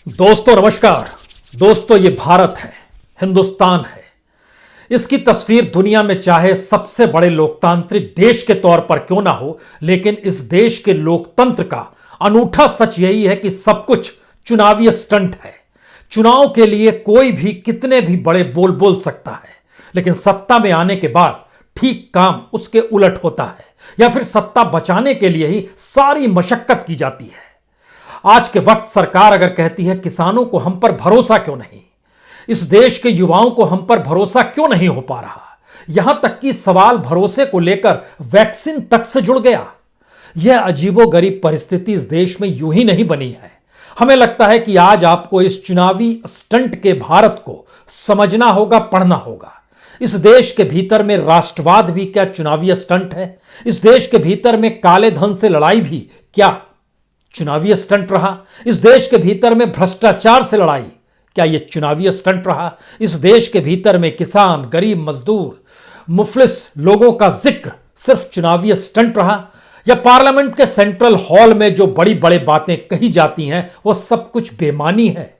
दोस्तों नमस्कार। दोस्तों ये भारत है, हिंदुस्तान है। इसकी तस्वीर दुनिया में चाहे सबसे बड़े लोकतांत्रिक देश के तौर पर क्यों ना हो, लेकिन इस देश के लोकतंत्र का अनूठा सच यही है कि सब कुछ चुनावी स्टंट है। चुनाव के लिए कोई भी कितने भी बड़े बोल बोल सकता है, लेकिन सत्ता में आने के बाद ठीक काम उसके उलट होता है, या फिर सत्ता बचाने के लिए ही सारी मशक्कत की जाती है। आज के वक्त सरकार अगर कहती है किसानों को हम पर भरोसा क्यों नहीं, इस देश के युवाओं को हम पर भरोसा क्यों नहीं हो पा रहा, यहां तक कि सवाल भरोसे को लेकर वैक्सीन तक से जुड़ गया। यह अजीबोगरीब परिस्थिति इस देश में यूं ही नहीं बनी है। हमें लगता है कि आज आपको इस चुनावी स्टंट के भारत को समझना होगा, पढ़ना होगा। इस देश के भीतर में राष्ट्रवाद भी क्या चुनावी स्टंट है? इस देश के भीतर में काले धन से लड़ाई भी क्या चुनावी स्टंट रहा? इस देश के भीतर में भ्रष्टाचार से लड़ाई क्या यह चुनावी स्टंट रहा? इस देश के भीतर में किसान, गरीब, मजदूर, मुफलिस लोगों का जिक्र सिर्फ चुनावी स्टंट रहा? या पार्लियामेंट के सेंट्रल हॉल में जो बड़ी बड़ी बातें कही जाती हैं वो सब कुछ बेमानी है?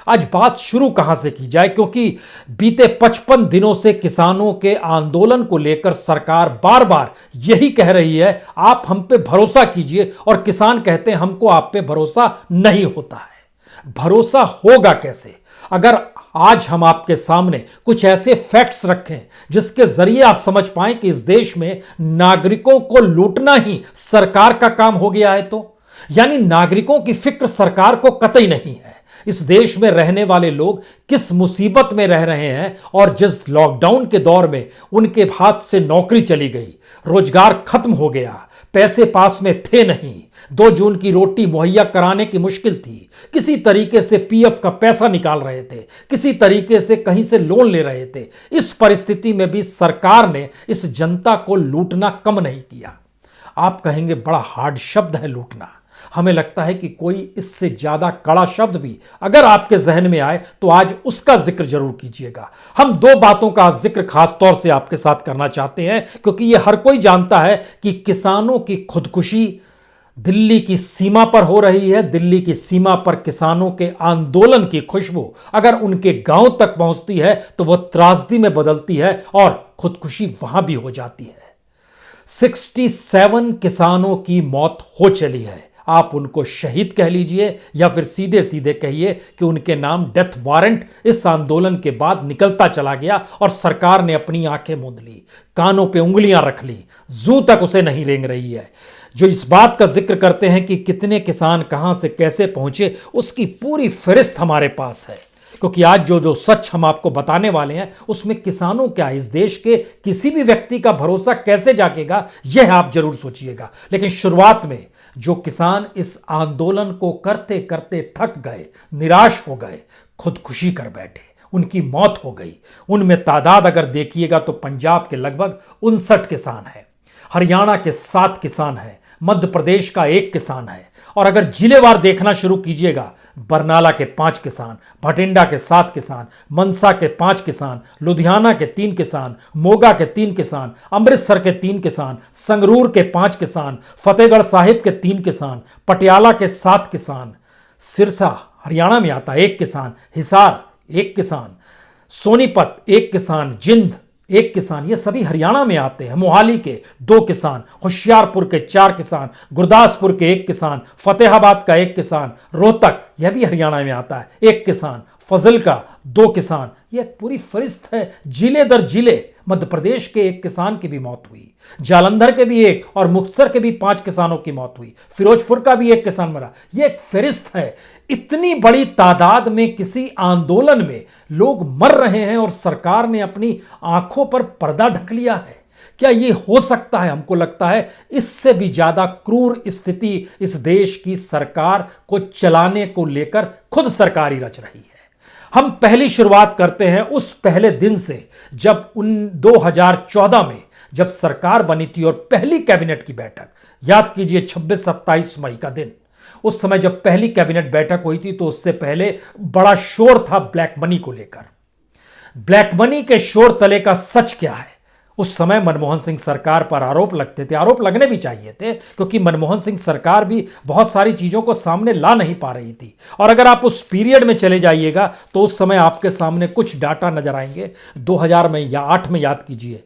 आज बात शुरू कहां से की जाए, क्योंकि बीते 55 दिनों से किसानों के आंदोलन को लेकर सरकार बार बार यही कह रही है आप हम पे भरोसा कीजिए, और किसान कहते हैं हमको आप पे भरोसा नहीं होता है। भरोसा होगा कैसे अगर आज हम आपके सामने कुछ ऐसे फैक्ट्स रखें जिसके जरिए आप समझ पाएं कि इस देश में नागरिकों को लूटना ही सरकार का काम हो गया है। तो यानी नागरिकों की फिक्र सरकार को कतई नहीं है। इस देश में रहने वाले लोग किस मुसीबत में रह रहे हैं, और जिस लॉकडाउन के दौर में उनके हाथ से नौकरी चली गई, रोजगार खत्म हो गया, पैसे पास में थे नहीं, 2 जून की रोटी मुहैया कराने की मुश्किल थी, किसी तरीके से पीएफ का पैसा निकाल रहे थे, किसी तरीके से कहीं से लोन ले रहे थे। इस परिस्थिति में भी सरकार ने इस जनता को लूटना कम नहीं किया। आप कहेंगे बड़ा हार्ड शब्द है लूटना। हमें लगता है कि कोई इससे ज्यादा कड़ा शब्द भी अगर आपके जहन में आए तो आज उसका जिक्र जरूर कीजिएगा। हम 2 बातों का जिक्र खास तौर से आपके साथ करना चाहते हैं, क्योंकि यह हर कोई जानता है कि किसानों की खुदकुशी दिल्ली की सीमा पर हो रही है। दिल्ली की सीमा पर किसानों के आंदोलन की खुशबू अगर उनके गांव तक पहुंचती है तो वह त्रासदी में बदलती है और खुदकुशी वहां भी हो जाती है। 67 किसानों की मौत हो चली है। आप उनको शहीद कह लीजिए या फिर सीधे सीधे कहिए कि उनके नाम डेथ वारंट इस आंदोलन के बाद निकलता चला गया, और सरकार ने अपनी आंखें मूंद ली, कानों पे उंगलियां रख ली, जू तक उसे नहीं रेंग रही है। जो इस बात का जिक्र करते हैं कि कितने किसान कहां से कैसे पहुंचे, उसकी पूरी फहरिस्त हमारे पास है, क्योंकि आज जो सच हम आपको बताने वाले हैं उसमें किसानों क्या, इस देश के किसी भी व्यक्ति का भरोसा कैसे जागेगा, यह आप जरूर सोचिएगा। लेकिन शुरुआत में जो किसान इस आंदोलन को करते करते थक गए, निराश हो गए, खुदकुशी कर बैठे, उनकी मौत हो गई, उनमें तादाद अगर देखिएगा तो पंजाब के लगभग 59 किसान हैं, हरियाणा के 7 किसान हैं, मध्य प्रदेश का 1 किसान है, और अगर जिलेवार देखना शुरू कीजिएगा, बरनाला के 5 किसान, भटिंडा के 7 किसान, मनसा के 5 किसान, लुधियाना के 3 किसान, मोगा के 3 किसान, अमृतसर के 3 किसान, संगरूर के 5 किसान, फतेहगढ़ साहिब के 3 किसान, पटियाला के 7 किसान, सिरसा हरियाणा में आता 1 किसान, हिसार 1 किसान, सोनीपत 1 किसान, जिंद 1 किसान, ये सभी हरियाणा में आते हैं। मोहाली के 2 किसान, होशियारपुर के 4 किसान, गुरदासपुर के 1 किसान, फतेहाबाद का 1 किसान, रोहतक यह भी हरियाणा में आता है 1 किसान, फजल का 2 किसान। यह पूरी फहरिस्त है, जिले दर जिले। मध्य प्रदेश के 1 किसान की भी मौत हुई, जालंधर के भी 1 और मुक्तसर के भी 5 किसानों की मौत हुई, फिरोजपुर का भी 1 किसान मरा। यह एक फहरिस्त है। इतनी बड़ी तादाद में किसी आंदोलन में लोग मर रहे हैं और सरकार ने अपनी आंखों पर पर्दा ढक लिया है। क्या यह हो सकता है? हमको लगता है इससे भी ज्यादा क्रूर स्थिति इस देश की सरकार को चलाने को लेकर खुद सरकार ही रच रही है। हम पहली शुरुआत करते हैं उस पहले दिन से जब 2014 में जब सरकार बनी थी और पहली कैबिनेट की बैठक, याद कीजिए 26-27 मई का दिन। उस समय जब पहली कैबिनेट बैठक हुई थी तो उससे पहले बड़ा शोर था ब्लैक मनी को लेकर। ब्लैक मनी के शोर तले का सच क्या है उस समय मनमोहन सिंह सरकार पर आरोप लगते थे, आरोप लगने भी चाहिए थे, क्योंकि मनमोहन सिंह सरकार भी बहुत सारी चीजों को सामने ला नहीं पा रही थी। और अगर आप उस पीरियड में चले जाइएगा तो उस समय आपके सामने कुछ डाटा नजर आएंगे। 2000 में या 8 में याद कीजिए,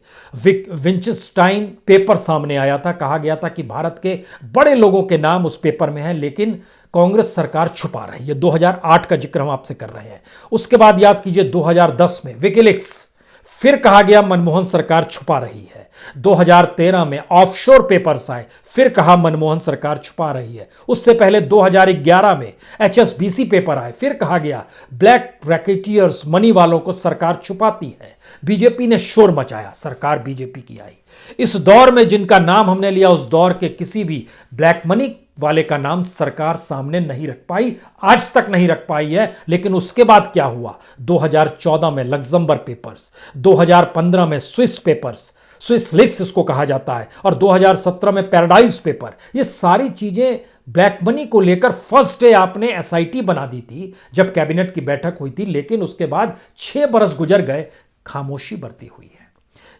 विंचस्टाइन पेपर सामने आया था, कहा गया था कि भारत के बड़े लोगों के नाम उस पेपर में हैं, लेकिन कांग्रेस सरकार छुपा रही है। 2008 का जिक्र हम आपसे कर रहे हैं। उसके बाद याद कीजिए 2010 में विकिलीक्स, फिर कहा गया मनमोहन सरकार छुपा रही है। 2013 में ऑफशोर पेपर्स आए, फिर कहा मनमोहन सरकार छुपा रही है। उससे पहले 2011 में एचएसबीसी पेपर आए, फिर कहा गया ब्लैक रैकेटियर्स, मनी वालों को सरकार छुपाती है। बीजेपी ने शोर मचाया, सरकार बीजेपी की आई। इस दौर में जिनका नाम हमने लिया, उस दौर के किसी भी ब्लैक मनी वाले का नाम सरकार सामने नहीं रख पाई, आज तक नहीं रख पाई है। लेकिन उसके बाद क्या हुआ? 2014 में लग्जमबर्ग पेपर्स, 2015 में स्विस पेपर्स, स्विस लीक्स इसको कहा जाता है, और 2017 में पैराडाइज पेपर। ये सारी चीजें ब्लैक मनी को लेकर फर्स्ट डे आपने एसआईटी बना दी थी जब कैबिनेट की बैठक हुई थी, लेकिन उसके बाद 6 बरस गुजर गए, खामोशी बरती हुई है।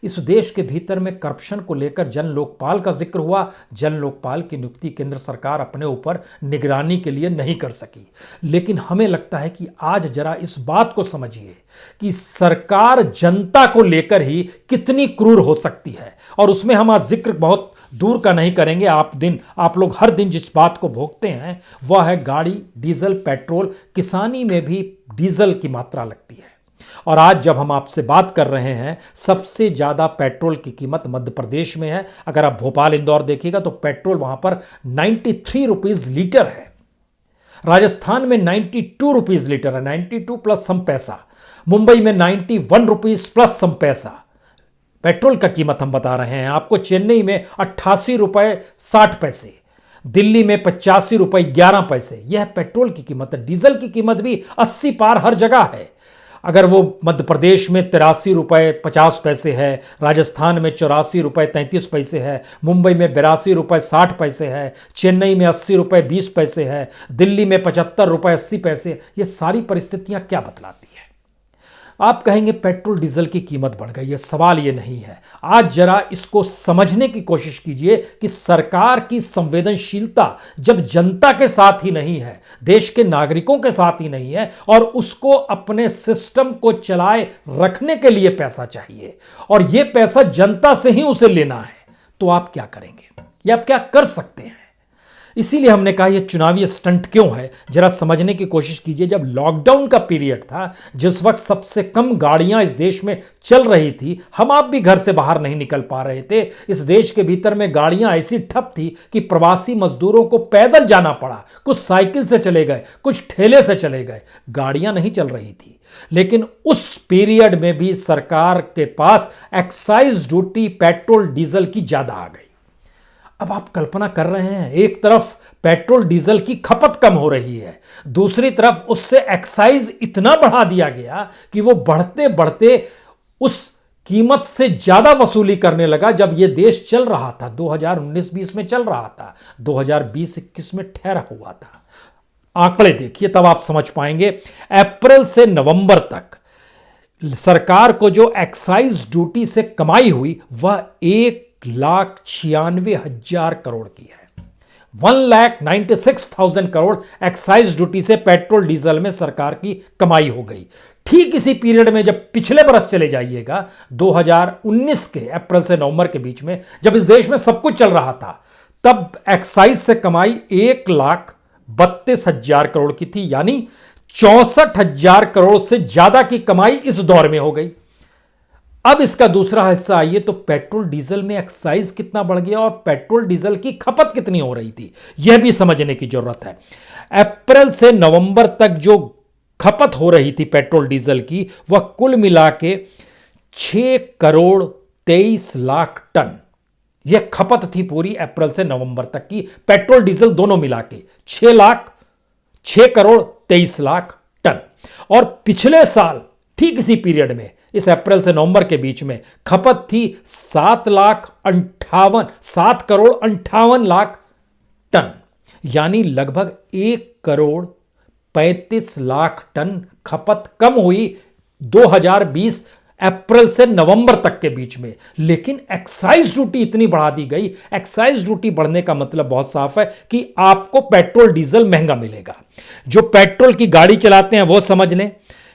इस देश के भीतर में करप्शन को लेकर जन लोकपाल का जिक्र हुआ। जन लोकपाल की नियुक्ति केंद्र सरकार अपने ऊपर निगरानी के लिए नहीं कर सकी। लेकिन हमें लगता है कि आज जरा इस बात को समझिए कि सरकार जनता को लेकर ही कितनी क्रूर हो सकती है। और उसमें हम आज जिक्र बहुत दूर का नहीं करेंगे। आप लोग हर दिन जिस बात को भोगते हैं वह है गाड़ी, डीजल, पेट्रोल। किसानी में भी डीजल की मात्रा लगती है। और आज जब हम आपसे बात कर रहे हैं, सबसे ज्यादा पेट्रोल की कीमत मध्य प्रदेश में है। अगर आप भोपाल, इंदौर देखिएगा तो पेट्रोल वहां पर 93 रुपीज लीटर है। राजस्थान में 92 रुपीज लीटर है, 92 प्लस सम पैसा। मुंबई में 91 रुपीज प्लस सम पैसा पेट्रोल का कीमत हम बता रहे हैं आपको। चेन्नई में 88 रुपए 60 पैसे, दिल्ली में 85 रुपए 11 पैसे। यह पेट्रोल की कीमत है। डीजल की कीमत भी 80 पार हर जगह है। अगर वो मध्य प्रदेश में 83 रुपए 50 पैसे है, राजस्थान में 84 रुपए 33 पैसे है, मुंबई में 82 रुपए 60 पैसे है, चेन्नई में 80 रुपए 20 पैसे है, दिल्ली में 75 रुपए 80 पैसे। ये सारी परिस्थितियां क्या बतलाती है? आप कहेंगे पेट्रोल डीजल की कीमत बढ़ गई है। सवाल ये नहीं है। आज जरा इसको समझने की कोशिश कीजिए कि सरकार की संवेदनशीलता जब जनता के साथ ही नहीं है, देश के नागरिकों के साथ ही नहीं है, और उसको अपने सिस्टम को चलाए रखने के लिए पैसा चाहिए, और यह पैसा जनता से ही उसे लेना है, तो आप क्या करेंगे? या आप क्या कर सकते हैं? इसीलिए हमने कहा यह चुनावी स्टंट क्यों है, जरा समझने की कोशिश कीजिए। जब लॉकडाउन का पीरियड था, जिस वक्त सबसे कम गाड़ियां इस देश में चल रही थी, हम आप भी घर से बाहर नहीं निकल पा रहे थे। इस देश के भीतर में गाड़ियां ऐसी ठप थी कि प्रवासी मजदूरों को पैदल जाना पड़ा। कुछ साइकिल से चले गए, कुछ ठेले से चले गए, गाड़ियां नहीं चल रही थी। लेकिन उस पीरियड में भी सरकार के पास एक्साइज ड्यूटी पेट्रोल डीजल की ज्यादा आ गई। अब आप कल्पना कर रहे हैं, एक तरफ पेट्रोल डीजल की खपत कम हो रही है, दूसरी तरफ उससे एक्साइज इतना बढ़ा दिया गया कि वो बढ़ते बढ़ते उस कीमत से ज्यादा वसूली करने लगा। जब यह देश चल रहा था, 2019-20 में चल रहा था, 2020-21 में ठहरा हुआ था। आंकड़े देखिए, तब आप समझ पाएंगे। अप्रैल से नवंबर तक सरकार को जो एक्साइज ड्यूटी से कमाई हुई वह 1,96,000 करोड़ की है। 1,96,000 करोड़ एक्साइज ड्यूटी से पेट्रोल डीजल में सरकार की कमाई हो गई। ठीक इसी पीरियड में जब पिछले बरस चले जाइएगा, 2019 के अप्रैल से नवंबर के बीच में, जब इस देश में सब कुछ चल रहा था, तब एक्साइज से कमाई 1,32,000 करोड़ की थी। यानी 64,000 करोड़ से ज्यादा की कमाई इस दौर में हो गई। अब इसका दूसरा हिस्सा आइए तो पेट्रोल डीजल में एक्साइज कितना बढ़ गया और पेट्रोल डीजल की खपत कितनी हो रही थी, यह भी समझने की जरूरत है। अप्रैल से नवंबर तक जो खपत हो रही थी पेट्रोल डीजल की, वह कुल मिला के 6,23,00,000 टन यह खपत थी पूरी अप्रैल से नवंबर तक की, पेट्रोल डीजल दोनों मिला के 6,23,00,000 टन। और पिछले साल ठीक इसी पीरियड में, इस अप्रैल से नवंबर के बीच में, खपत थी 7,58,00,000 टन। यानी लगभग 1,35,00,000 टन खपत कम हुई 2020 अप्रैल से नवंबर तक के बीच में। लेकिन एक्साइज ड्यूटी इतनी बढ़ा दी गई। एक्साइज ड्यूटी बढ़ने का मतलब बहुत साफ है कि आपको पेट्रोल डीजल महंगा मिलेगा। जो पेट्रोल की गाड़ी चलाते हैं वो समझ लें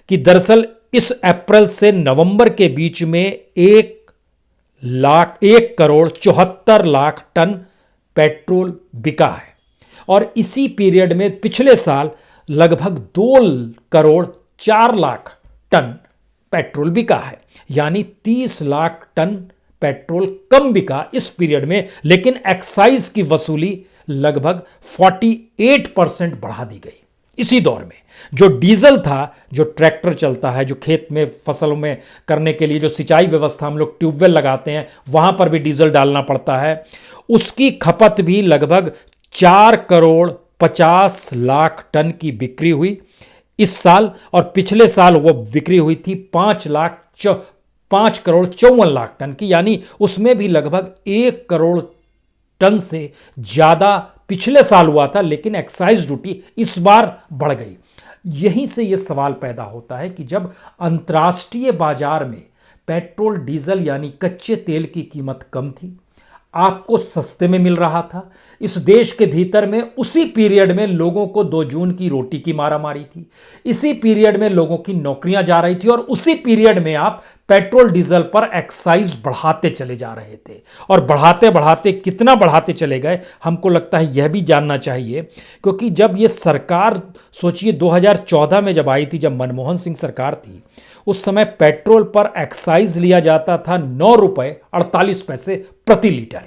कि दरअसल इस अप्रैल से नवंबर के बीच में 1,74,00,000 टन पेट्रोल बिका है। और इसी पीरियड में पिछले साल लगभग 2,04,00,000 टन पेट्रोल बिका है, यानी 30 लाख टन पेट्रोल कम बिका इस पीरियड में। लेकिन एक्साइज की वसूली लगभग 48% बढ़ा दी गई इसी दौर में। जो डीजल था, जो ट्रैक्टर चलता है, जो खेत में फसलों में करने के लिए जो सिंचाई व्यवस्था हम लोग ट्यूबवेल लगाते हैं वहां पर भी डीजल डालना पड़ता है, उसकी खपत भी लगभग 4,50,00,000 टन की बिक्री हुई इस साल। और पिछले साल वो बिक्री हुई थी 5,54,00,000 टन की, यानी उसमें भी लगभग 1 करोड़ टन से ज्यादा पिछले साल हुआ था। लेकिन एक्साइज ड्यूटी इस बार बढ़ गई। यहीं से यह सवाल पैदा होता है कि जब अंतर्राष्ट्रीय बाजार में पेट्रोल डीजल यानी कच्चे तेल की कीमत कम थी, आपको सस्ते में मिल रहा था, इस देश के भीतर में उसी पीरियड में लोगों को 2 जून की रोटी की मारामारी थी, इसी पीरियड में लोगों की नौकरियां जा रही थी, और उसी पीरियड में आप पेट्रोल डीजल पर एक्साइज बढ़ाते चले जा रहे थे। और बढ़ाते बढ़ाते कितना बढ़ाते चले गए, हमको लगता है यह भी जानना चाहिए। क्योंकि जब यह सरकार, सोचिए 2014 में जब आई थी, जब मनमोहन सिंह सरकार थी, उस समय पेट्रोल पर एक्साइज लिया जाता था 9 रुपए 48 पैसे प्रति लीटर।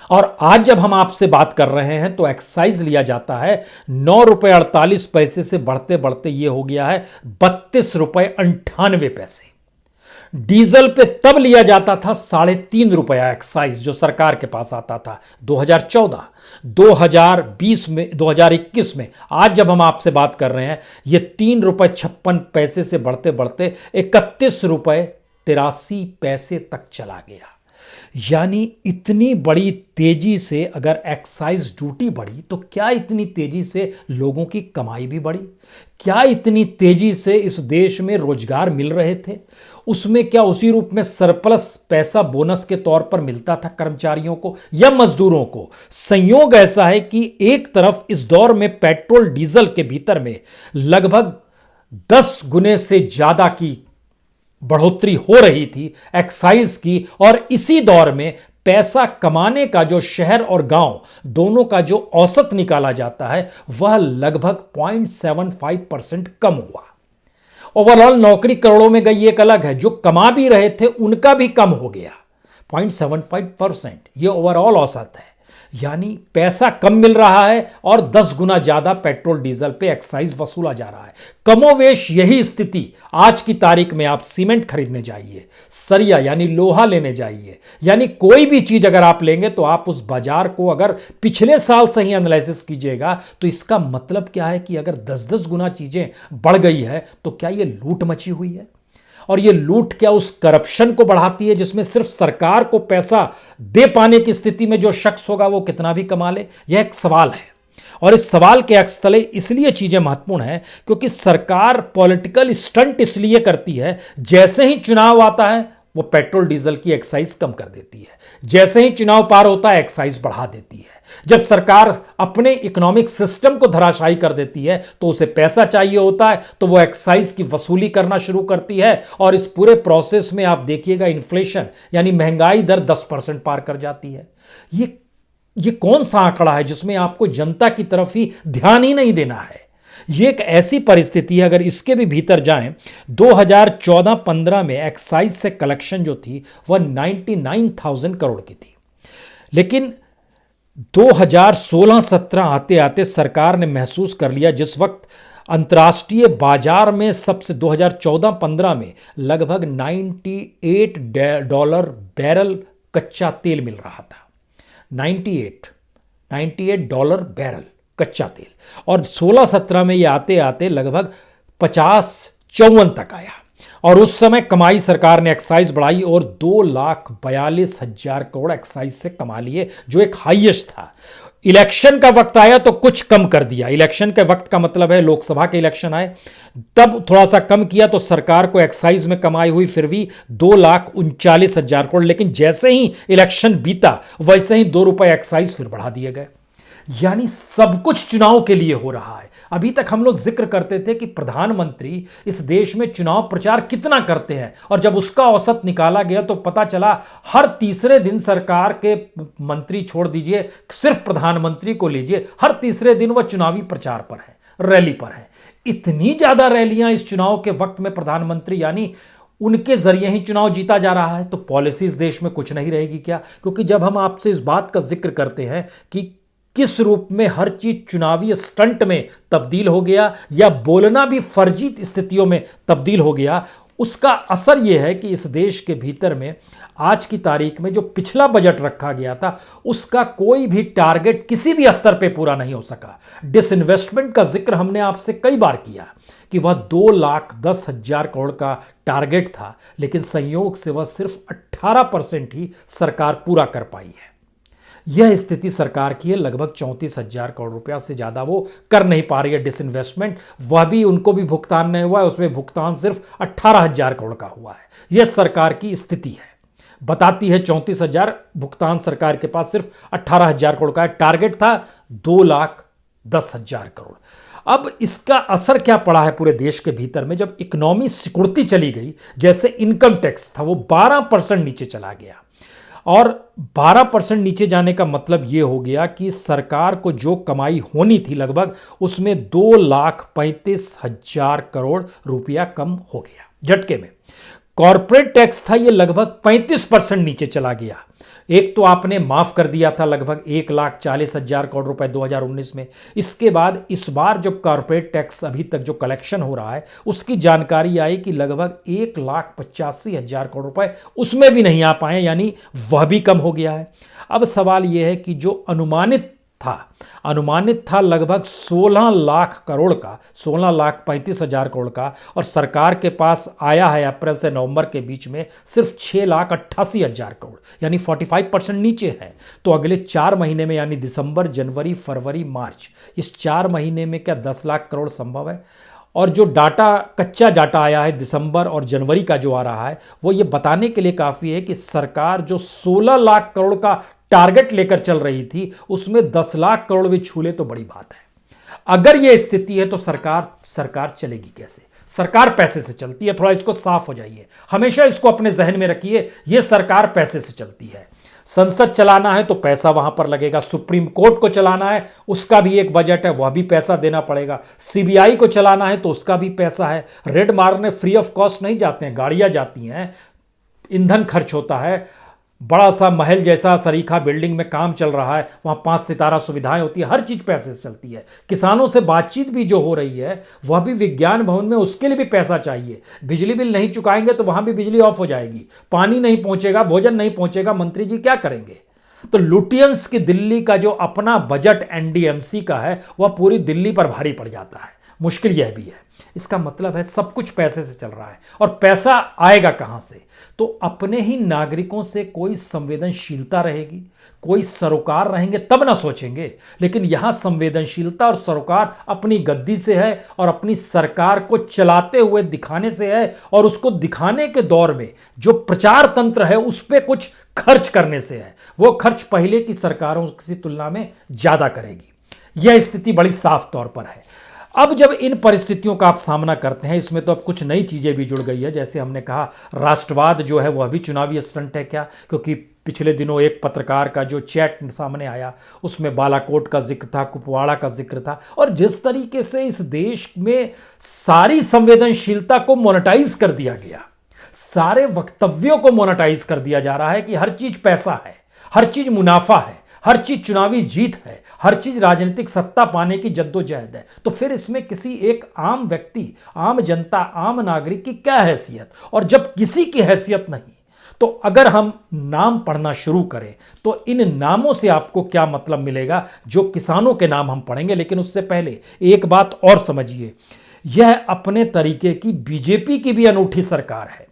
और आज जब हम आपसे बात कर रहे हैं तो एक्साइज लिया जाता है 9 रुपए 48 पैसे से बढ़ते बढ़ते यह हो गया है 32 रुपए 98 पैसे। डीजल पे तब लिया जाता था 3.5 रुपया एक्साइज, जो सरकार के पास आता था 2014, 2020 में, 2021 में। आज जब हम आपसे बात कर रहे हैं ये 3 रुपए 56 पैसे से बढ़ते बढ़ते 31 रुपए 83 पैसे तक चला गया। यानी इतनी बड़ी तेजी से अगर एक्साइज ड्यूटी बढ़ी तो क्या इतनी तेजी से लोगों की कमाई भी बढ़ी? क्या इतनी तेजी से इस देश में रोजगार मिल रहे थे? उसमें क्या उसी रूप में सरप्लस पैसा बोनस के तौर पर मिलता था कर्मचारियों को या मजदूरों को? संयोग ऐसा है कि एक तरफ इस दौर में पेट्रोल डीजल के भीतर में लगभग 10 गुने से ज्यादा की बढ़ोतरी हो रही थी एक्साइज की, और इसी दौर में पैसा कमाने का जो शहर और गांव दोनों का जो औसत निकाला जाता है वह लगभग 0.75% कम हुआ। ओवरऑल नौकरी करोड़ों में गई एक अलग है, जो कमा भी रहे थे उनका भी कम हो गया 0.75%। यह ओवरऑल औसत है, यानी पैसा कम मिल रहा है और 10 गुना ज्यादा पेट्रोल डीजल पे एक्साइज वसूला जा रहा है। कमोवेश यही स्थिति आज की तारीख में आप सीमेंट खरीदने जाइए, सरिया यानी लोहा लेने जाइए, यानी कोई भी चीज अगर आप लेंगे तो आप उस बाजार को अगर पिछले साल से ही एनालिसिस कीजिएगा तो इसका मतलब क्या है कि अगर 10-10 गुना चीजें बढ़ गई है तो क्या यह लूट मची हुई है? और ये लूट क्या उस करप्शन को बढ़ाती है जिसमें सिर्फ सरकार को पैसा दे पाने की स्थिति में जो शख्स होगा वो कितना भी कमा ले? यह एक सवाल है। और इस सवाल के अक्स तले इसलिए चीजें महत्वपूर्ण हैं क्योंकि सरकार पॉलिटिकल स्टंट इसलिए करती है, जैसे ही चुनाव आता है वो पेट्रोल डीजल की एक्साइज कम कर देती है, जैसे ही चुनाव पार होता है एक्साइज बढ़ा देती है। जब सरकार अपने इकोनॉमिक सिस्टम को धराशायी कर देती है तो उसे पैसा चाहिए होता है तो वो एक्साइज की वसूली करना शुरू करती है, और इस पूरे प्रोसेस में आप देखिएगा इन्फ्लेशन यानी महंगाई दर 10% पार कर जाती है। ये कौन सा आंकड़ा है जिसमें आपको जनता की तरफ ही ध्यान ही नहीं देना है? ये एक ऐसी परिस्थिति है, अगर इसके भी भीतर जाएं, 2014-15 में एक्साइज से कलेक्शन जो थी वह 99,000 करोड़ की थी। लेकिन 2016-17 आते आते सरकार ने महसूस कर लिया, जिस वक्त अंतर्राष्ट्रीय बाजार में सबसे 2014-15 में लगभग $98 बैरल कच्चा तेल मिल रहा था। 98 डॉलर बैरल कच्चा तेल, और 16-17 में यह आते आते लगभग 50-54 तक आया। और उस समय कमाई सरकार ने एक्साइज बढ़ाई और 2,42,000 करोड़ एक्साइज से कमा लिए, जो एक हाईएस्ट था। इलेक्शन का वक्त आया तो कुछ कम कर दिया। इलेक्शन के वक्त का मतलब है लोकसभा के इलेक्शन आए तब थोड़ा सा कम किया, तो सरकार को एक्साइज में कमाई हुई फिर भी 2,39,000 करोड़। लेकिन जैसे ही इलेक्शन बीता वैसे ही ₹2 एक्साइज फिर बढ़ा दिए गए। यानी सब कुछ चुनाव के लिए हो रहा है। अभी तक हम लोग जिक्र करते थे कि प्रधानमंत्री इस देश में चुनाव प्रचार कितना करते हैं, और जब उसका औसत निकाला गया तो पता चला हर तीसरे दिन सरकार के मंत्री, छोड़ दीजिए सिर्फ प्रधानमंत्री को लीजिए, हर तीसरे दिन वह चुनावी प्रचार पर है, रैली पर है। इतनी ज्यादा रैलियां इस चुनाव के वक्त में प्रधानमंत्री, यानी उनके जरिए ही चुनाव जीता जा रहा है, तो पॉलिसी इस देश में कुछ नहीं रहेगी क्या? क्योंकि जब हम आपसे इस बात का जिक्र करते हैं कि किस रूप में हर चीज चुनावी स्टंट में तब्दील हो गया या बोलना भी फर्जी स्थितियों में तब्दील हो गया, उसका असर यह है कि इस देश के भीतर में आज की तारीख में जो पिछला बजट रखा गया था उसका कोई भी टारगेट किसी भी स्तर पे पूरा नहीं हो सका। डिसइन्वेस्टमेंट का जिक्र हमने आपसे कई बार किया कि वह 2,10,000 करोड़ का टारगेट था, लेकिन संयोग से वह सिर्फ 18% ही सरकार पूरा कर पाई है। यह स्थिति सरकार की है। लगभग 34,000 करोड़ रुपया से ज्यादा वो कर नहीं पा रही है डिसइन्वेस्टमेंट, वह भी उनको भी भुगतान नहीं हुआ है, उसमें भुगतान सिर्फ 18,000 करोड़ का हुआ है। यह सरकार की स्थिति है, बताती है 34,000 भुगतान सरकार के पास सिर्फ 18,000 करोड़ का है। टारगेट था 2,10,000 करोड़। अब इसका असर क्या पड़ा है पूरे देश के भीतर में? जब इकोनॉमी सिकुड़ती चली गई, जैसे इनकम टैक्स था वो 12% नीचे चला गया, और 12% नीचे जाने का मतलब यह हो गया कि सरकार को जो कमाई होनी थी लगभग उसमें 2,35,000 करोड़ रुपया कम हो गया झटके में। कॉर्पोरेट टैक्स था ये लगभग 35% नीचे चला गया। एक तो आपने माफ कर दिया था लगभग 1,40,000 करोड़ रुपए 2019 में। इसके बाद इस बार जब कॉर्पोरेट टैक्स अभी तक जो कलेक्शन हो रहा है उसकी जानकारी आई कि लगभग 1,85,000 करोड़ रुपए उसमें भी नहीं आ पाए, यानी वह भी कम हो गया है। अब सवाल यह है कि जो अनुमानित था लगभग 16 लाख करोड़ का, 16,35,000 करोड़ का, और सरकार के पास आया है अप्रैल से नवंबर के बीच में सिर्फ 6,88,000 करोड़, यानी 45% नीचे है। तो अगले 4 महीने में, यानी दिसंबर, जनवरी, फरवरी, मार्च, इस 4 महीने में क्या 10 लाख करोड़ संभव है? और जो डाटा, कच्चा डाटा आया है दिसंबर और जनवरी का जो आ रहा है, वो ये बताने के लिए काफी है कि सरकार जो 16 लाख करोड़ का टारगेट लेकर चल रही थी उसमें 10 लाख करोड़ भी छू ले तो बड़ी बात है। अगर यह स्थिति है तो सरकार चलेगी कैसे? सरकार पैसे से चलती है, थोड़ा इसको साफ हो जाइए, हमेशा इसको अपने जहन में रखिए। यह सरकार पैसे से चलती है। संसद चलाना है तो पैसा वहां पर लगेगा, सुप्रीम कोर्ट को चलाना है उसका भी एक बजट है, वह भी पैसा देना पड़ेगा, सीबीआई को चलाना है तो उसका भी पैसा है, रेड मारने फ्री ऑफ कॉस्ट नहीं जाते हैं, गाड़ियां जाती हैं, ईंधन खर्च होता है, बड़ा सा महल जैसा सरीखा बिल्डिंग में काम चल रहा है, वहां 5 सितारा सुविधाएं होती है, हर चीज पैसे से चलती है। किसानों से बातचीत भी जो हो रही है वह भी विज्ञान भवन में, उसके लिए भी पैसा चाहिए। बिजली बिल नहीं चुकाएंगे तो वहां भी बिजली ऑफ हो जाएगी, पानी नहीं पहुंचेगा, भोजन नहीं पहुंचेगा, मंत्री जी क्या करेंगे? तो लुटियंस की दिल्ली का जो अपना बजट एनडीएमसी का है वह पूरी दिल्ली पर भारी पड़ जाता है। मुश्किल यह भी है। इसका मतलब है सब कुछ पैसे से चल रहा है, और पैसा आएगा कहां से? तो अपने ही नागरिकों से कोई संवेदनशीलता रहेगी, कोई सरोकार रहेंगे तब ना सोचेंगे। लेकिन यहां संवेदनशीलता और सरोकार अपनी गद्दी से है और अपनी सरकार को चलाते हुए दिखाने से है, और उसको दिखाने के दौर में जो प्रचार तंत्र है उस पर कुछ खर्च करने से है। वो खर्च पहले की सरकारों की तुलना में ज्यादा करेगी। यह स्थिति बड़ी साफ तौर पर है। अब जब इन परिस्थितियों का आप सामना करते हैं, इसमें तो अब कुछ नई चीजें भी जुड़ गई है। जैसे हमने कहा, राष्ट्रवाद जो है वह भी चुनावी स्टंट है क्या? क्योंकि पिछले दिनों एक पत्रकार का जो चैट सामने आया उसमें बालाकोट का जिक्र था, कुपवाड़ा का जिक्र था, और जिस तरीके से इस देश में सारी संवेदनशीलता को मोनेटाइज कर दिया गया, सारे वक्तव्यों को मोनेटाइज कर दिया जा रहा है कि हर चीज पैसा है, हर चीज मुनाफा है, हर चीज चुनावी जीत है, हर चीज राजनीतिक सत्ता पाने की जद्दोजहद है। तो फिर इसमें किसी एक आम व्यक्ति, आम जनता, आम नागरिक की क्या हैसियत? और जब किसी की हैसियत नहीं, तो अगर हम नाम पढ़ना शुरू करें तो इन नामों से आपको क्या मतलब मिलेगा? जो किसानों के नाम हम पढ़ेंगे। लेकिन उससे पहले एक बात और समझिए, यह अपने तरीके की बीजेपी की भी अनूठी सरकार है।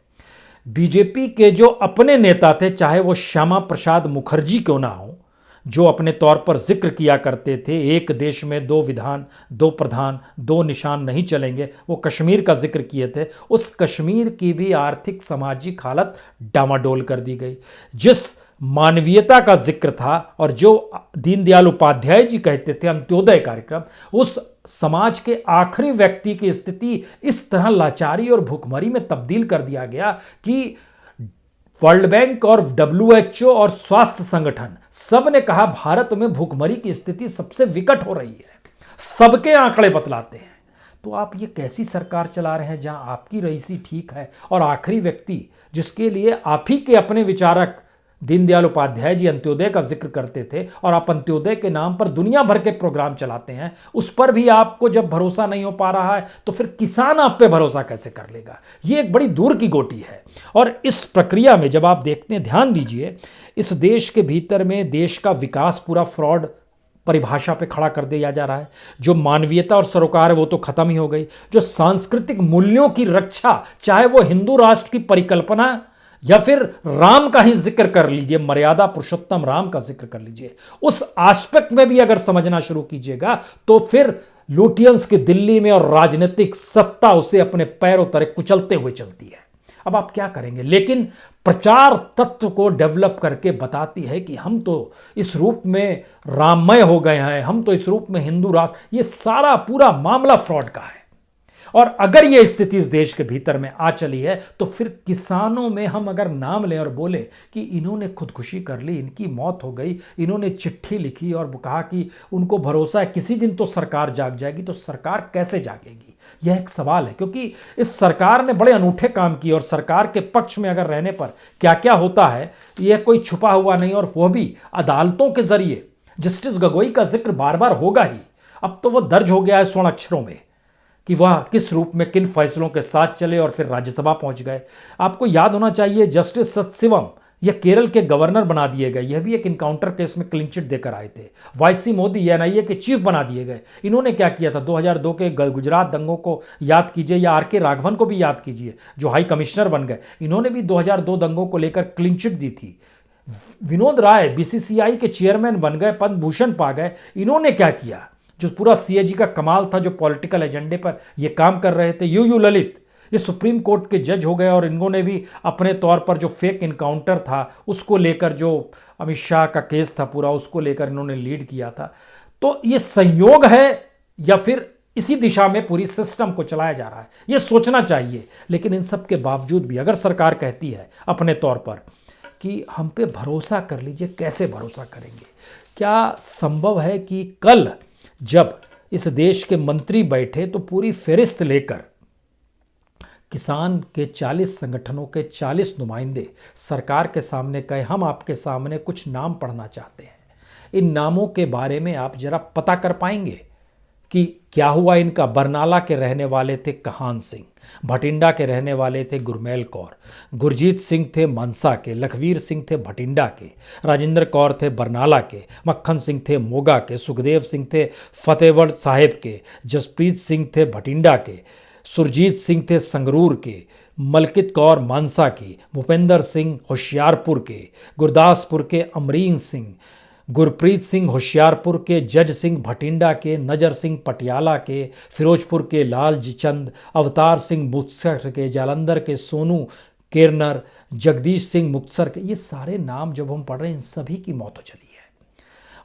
बीजेपी के जो अपने नेता थे, चाहे वो श्यामा प्रसाद मुखर्जी क्यों ना हो, जो अपने तौर पर जिक्र किया करते थे एक देश में दो विधान, दो प्रधान, दो निशान नहीं चलेंगे, वो कश्मीर का जिक्र किए थे, उस कश्मीर की भी आर्थिक सामाजिक हालत डामाडोल कर दी गई। जिस मानवीयता का जिक्र था और जो दीनदयाल उपाध्याय जी कहते थे अंत्योदय कार्यक्रम, उस समाज के आखिरी व्यक्ति की स्थिति इस तरह लाचारी और भूखमरी में तब्दील कर दिया गया कि वर्ल्ड बैंक और WHO और स्वास्थ्य संगठन सब ने कहा भारत में भूखमरी की स्थिति सबसे विकट हो रही है, सबके आंकड़े बतलाते हैं। तो आप ये कैसी सरकार चला रहे हैं जहां आपकी रईसी ठीक है और आखिरी व्यक्ति जिसके लिए आप ही के अपने विचारक दीनदयाल उपाध्याय जी अंत्योदय का जिक्र करते थे और आप अंत्योदय के नाम पर दुनिया भर के प्रोग्राम चलाते हैं, उस पर भी आपको जब भरोसा नहीं हो पा रहा है तो फिर किसान आप पे भरोसा कैसे कर लेगा? ये एक बड़ी दूर की गोटी है। और इस प्रक्रिया में जब आप देखते हैं, ध्यान दीजिए, इस देश के भीतर में देश का विकास पूरा फ्रॉड परिभाषा पे खड़ा कर दिया जा रहा है। जो मानवीयता और सरोकार है वो तो खत्म ही हो गई। जो सांस्कृतिक मूल्यों की रक्षा, चाहे वो हिंदू राष्ट्र की परिकल्पना या फिर राम का ही जिक्र कर लीजिए, मर्यादा पुरुषोत्तम राम का जिक्र कर लीजिए, उस एस्पेक्ट में भी अगर समझना शुरू कीजिएगा तो फिर लुटियंस की दिल्ली में और राजनीतिक सत्ता उसे अपने पैरों तले कुचलते हुए चलती है। अब आप क्या करेंगे? लेकिन प्रचार तत्व को डेवलप करके बताती है कि हम तो इस रूप में राममय हो गए हैं, हम तो इस रूप में हिंदू राष्ट्र। ये सारा पूरा मामला फ्रॉड का है। और अगर यह स्थिति इस देश के भीतर में आ चली है तो फिर किसानों में हम अगर नाम लें और बोले कि इन्होंने खुदकुशी कर ली, इनकी मौत हो गई, इन्होंने चिट्ठी लिखी और कहा कि उनको भरोसा है किसी दिन तो सरकार जाग जाएगी, तो सरकार कैसे जागेगी? यह एक सवाल है, क्योंकि इस सरकार ने बड़े अनूठे काम किए और सरकार के पक्ष में अगर रहने पर क्या क्या होता है यह कोई छुपा हुआ नहीं, और वह भी अदालतों के जरिए। जस्टिस गगोई का जिक्र बार बार होगा ही, अब तो वह दर्ज हो गया है स्वर्ण अक्षरों में कि वह किस रूप में किन फैसलों के साथ चले और फिर राज्यसभा पहुंच गए। आपको याद होना चाहिए जस्टिस सतशिवम यह केरल के गवर्नर बना दिए गए, यह भी एक इनकाउंटर केस में क्लीन चिट देकर आए थे। YC मोदी NIA के चीफ बना दिए गए। इन्होंने क्या किया था? 2002 के गुजरात दंगों को याद कीजिए, या RK राघवन को भी याद कीजिए जो हाई कमिश्नर बन गए, इन्होंने भी 2002 दंगों को लेकर क्लीन चिट दी थी। विनोद राय BCCI के चेयरमैन बन गए, पद्म भूषण पा गए, इन्होंने क्या किया? जो पूरा CAG का कमाल था, जो पॉलिटिकल एजेंडे पर ये काम कर रहे थे। यू ललित ये सुप्रीम कोर्ट के जज हो गए और इन्होंने भी अपने तौर पर जो फेक इनकाउंटर था उसको लेकर, जो अमित शाह का केस था पूरा, उसको लेकर इन्होंने लीड किया था। तो ये संयोग है या फिर इसी दिशा में पूरी सिस्टम को चलाया जा रहा है, ये सोचना चाहिए। लेकिन इन सब के बावजूद भी अगर सरकार कहती है अपने तौर पर कि हम पे भरोसा कर लीजिए, कैसे भरोसा करेंगे? क्या संभव है कि कल जब इस देश के मंत्री बैठे तो पूरी फेरिस्त लेकर किसान के 40 संगठनों के 40 नुमाइंदे सरकार के सामने कहे हम आपके सामने कुछ नाम पढ़ना चाहते हैं, इन नामों के बारे में आप जरा पता कर पाएंगे कि क्या हुआ? इनका बरनाला के रहने वाले थे कहान सिंह, भटिंडा के रहने वाले थे गुरमेल कौर, गुरजीत सिंह थे मानसा के, लखवीर सिंह थे भटिंडा के, राजेंद्र कौर थे बरनाला के, मक्खन सिंह थे मोगा के, सुखदेव सिंह थे फतेहगढ़ साहिब के, जसप्रीत सिंह थे भटिंडा के, सुरजीत सिंह थे संगरूर के, मलकित कौर मानसा की, भूपेंद्र सिंह होशियारपुर के, गुरदासपुर के अमरीन सिंह, गुरप्रीत सिंह होशियारपुर के, जज सिंह भटिंडा के, नजर सिंह पटियाला के, फिरोजपुर के लाल चंद, अवतार सिंह मुक्तसर के, जालंधर के सोनू केरनर, जगदीश सिंह मुक्तसर के। ये सारे नाम जब हम पढ़ रहे हैं इन सभी की मौत हो चली है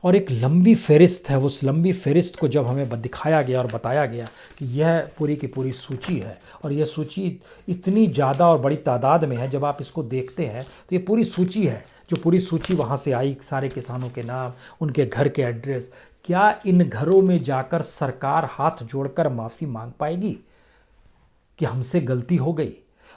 और एक लंबी फहरिस्त है। उस लंबी फहरिस्त को जब हमें दिखाया गया और बताया गया कि यह पूरी की पूरी सूची है और यह सूची इतनी ज़्यादा और बड़ी तादाद में है, जब आप इसको देखते हैं तो ये पूरी सूची है, जो पूरी सूची वहाँ से आई, सारे किसानों के नाम, उनके घर के एड्रेस। क्या इन घरों में जाकर सरकार हाथ जोड़कर माफ़ी मांग पाएगी कि हमसे गलती हो गई?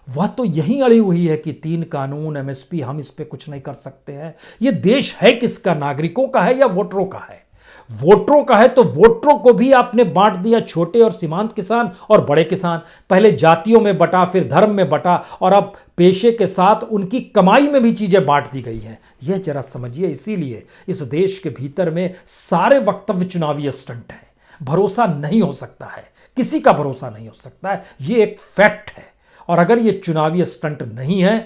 वह तो यही अड़ी हुई है कि 3 कानून, MSP, हम इस पे कुछ नहीं कर सकते हैं। ये देश है किसका? नागरिकों का है या वोटरों का है? वोटरों का है तो वोटरों को भी आपने बांट दिया, छोटे और सीमांत किसान और बड़े किसान। पहले जातियों में बटा, फिर धर्म में बटा और अब पेशे के साथ उनकी कमाई में भी चीजें बांट दी गई हैं। यह जरा समझिए। इसीलिए इस देश के भीतर में सारे वक्तव्य चुनावी स्टंट हैं। भरोसा नहीं हो सकता है, किसी का भरोसा नहीं हो सकता है, यह एक फैक्ट है। और अगर ये चुनावी स्टंट नहीं है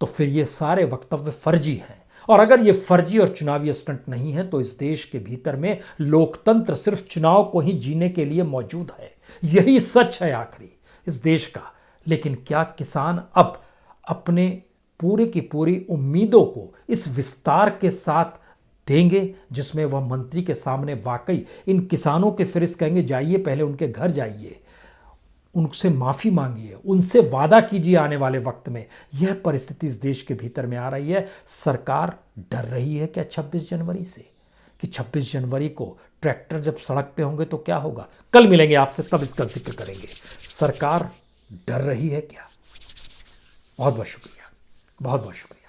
तो फिर ये सारे वक्तव्य फर्जी हैं और अगर ये फर्जी और चुनावी स्टंट नहीं है तो इस देश के भीतर में लोकतंत्र सिर्फ चुनाव को ही जीने के लिए मौजूद है। यही सच है आखिरी इस देश का। लेकिन क्या किसान अब अपने पूरे की पूरी उम्मीदों को इस विस्तार के साथ देंगे जिसमें वह मंत्री के सामने वाकई इन किसानों के फिरिस्त कहेंगे जाइए पहले उनके घर जाइए, उनसे माफी मांगिए, उनसे वादा कीजिए आने वाले वक्त में। यह परिस्थिति इस देश के भीतर में आ रही है। सरकार डर रही है क्या 26 जनवरी से, कि 26 जनवरी को ट्रैक्टर जब सड़क पे होंगे तो क्या होगा? कल मिलेंगे आपसे, तब इसका जिक्र करेंगे। सरकार डर रही है क्या? बहुत बहुत शुक्रिया, बहुत बहुत शुक्रिया।